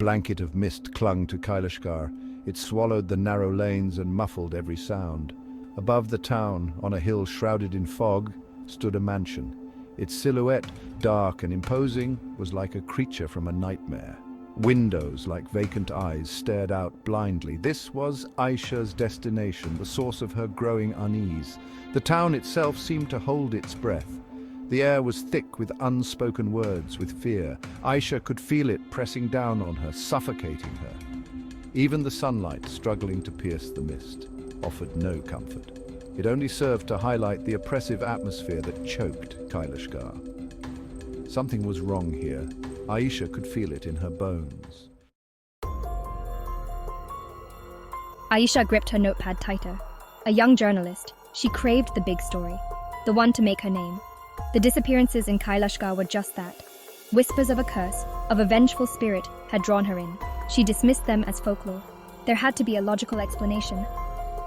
blanket of mist clung to Kailashkar. It swallowed the narrow lanes and muffled every sound. Above the town, on a hill shrouded in fog, stood a mansion. Its silhouette, dark and imposing, was like a creature from a nightmare. Windows, like vacant eyes, stared out blindly. This was Aisha's destination, the source of her growing unease. The town itself seemed to hold its breath. The air was thick with unspoken words, with fear. Aisha could feel it pressing down on her, suffocating her. Even the sunlight, struggling to pierce the mist, offered no comfort. It only served to highlight the oppressive atmosphere that choked Kailashkar. Something was wrong here. Aisha could feel it in her bones. Aisha gripped her notepad tighter. A young journalist, she craved the big story, the one to make her name. The disappearances in Kailashkar were just that. Whispers of a curse, of a vengeful spirit, had drawn her in. She dismissed them as folklore. There had to be a logical explanation.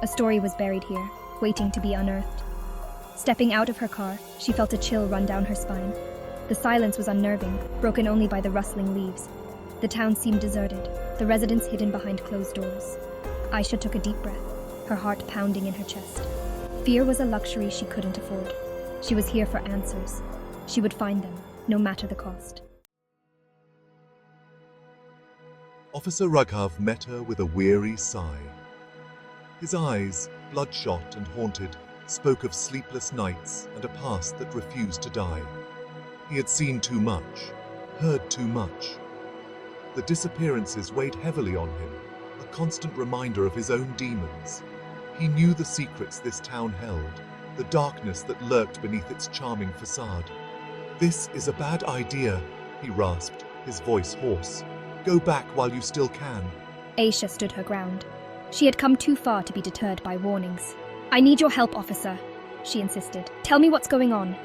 A story was buried here, waiting to be unearthed. Stepping out of her car, she felt a chill run down her spine. The silence was unnerving, broken only by the rustling leaves. The town seemed deserted, the residents hidden behind closed doors. Aisha took a deep breath, her heart pounding in her chest. Fear was a luxury she couldn't afford. She was here for answers. She would find them, no matter the cost. Officer Raghav met her with a weary sigh. His eyes, bloodshot and haunted, spoke of sleepless nights and a past that refused to die. He had seen too much, heard too much. The disappearances weighed heavily on him, a constant reminder of his own demons. He knew the secrets this town held, the darkness that lurked beneath its charming facade. "This is a bad idea," he rasped, his voice hoarse. "Go back while you still can." Aisha stood her ground. She had come too far to be deterred by warnings. "I need your help, officer," she insisted. "Tell me what's going on."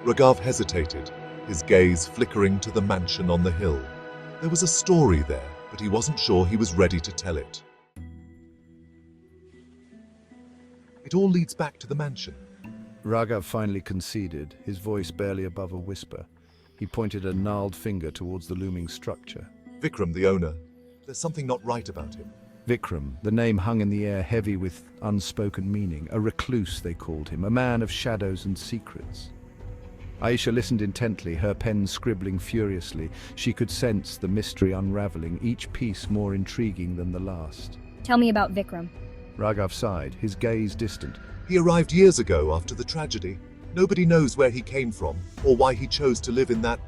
Raghav hesitated, his gaze flickering to the mansion on the hill. There was a story there, but he wasn't sure he was ready to tell it. "It all leads back to the mansion." Raghav finally conceded, his voice barely above a whisper. He pointed a gnarled finger towards the looming structure. "Vikram, the owner. There's something not right about him." Vikram, the name hung in the air heavy with unspoken meaning. A recluse, they called him, a man of shadows and secrets. Aisha listened intently, her pen scribbling furiously. She could sense the mystery unraveling, each piece more intriguing than the last. "Tell me about Vikram." Raghav sighed, his gaze distant. "He arrived years ago after the tragedy. Nobody knows where he came from or why he chose to live in that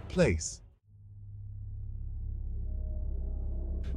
place."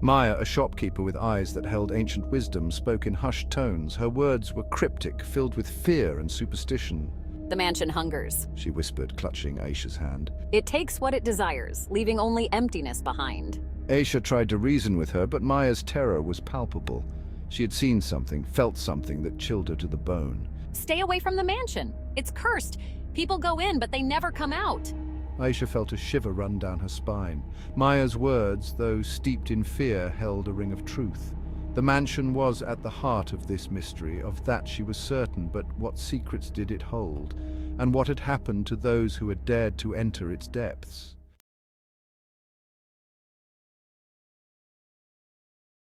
Maya, a shopkeeper with eyes that held ancient wisdom, spoke in hushed tones. Her words were cryptic, filled with fear and superstition. "The mansion hungers," she whispered, clutching Aisha's hand. "It takes what it desires, leaving only emptiness behind." Aisha tried to reason with her, but Maya's terror was palpable. She had seen something, felt something that chilled her to the bone. "Stay away from the mansion. It's cursed. People go in, but they never come out." Aisha felt a shiver run down her spine. Maya's words, though steeped in fear, held a ring of truth. The mansion was at the heart of this mystery, of that she was certain, but what secrets did it hold? And what had happened to those who had dared to enter its depths?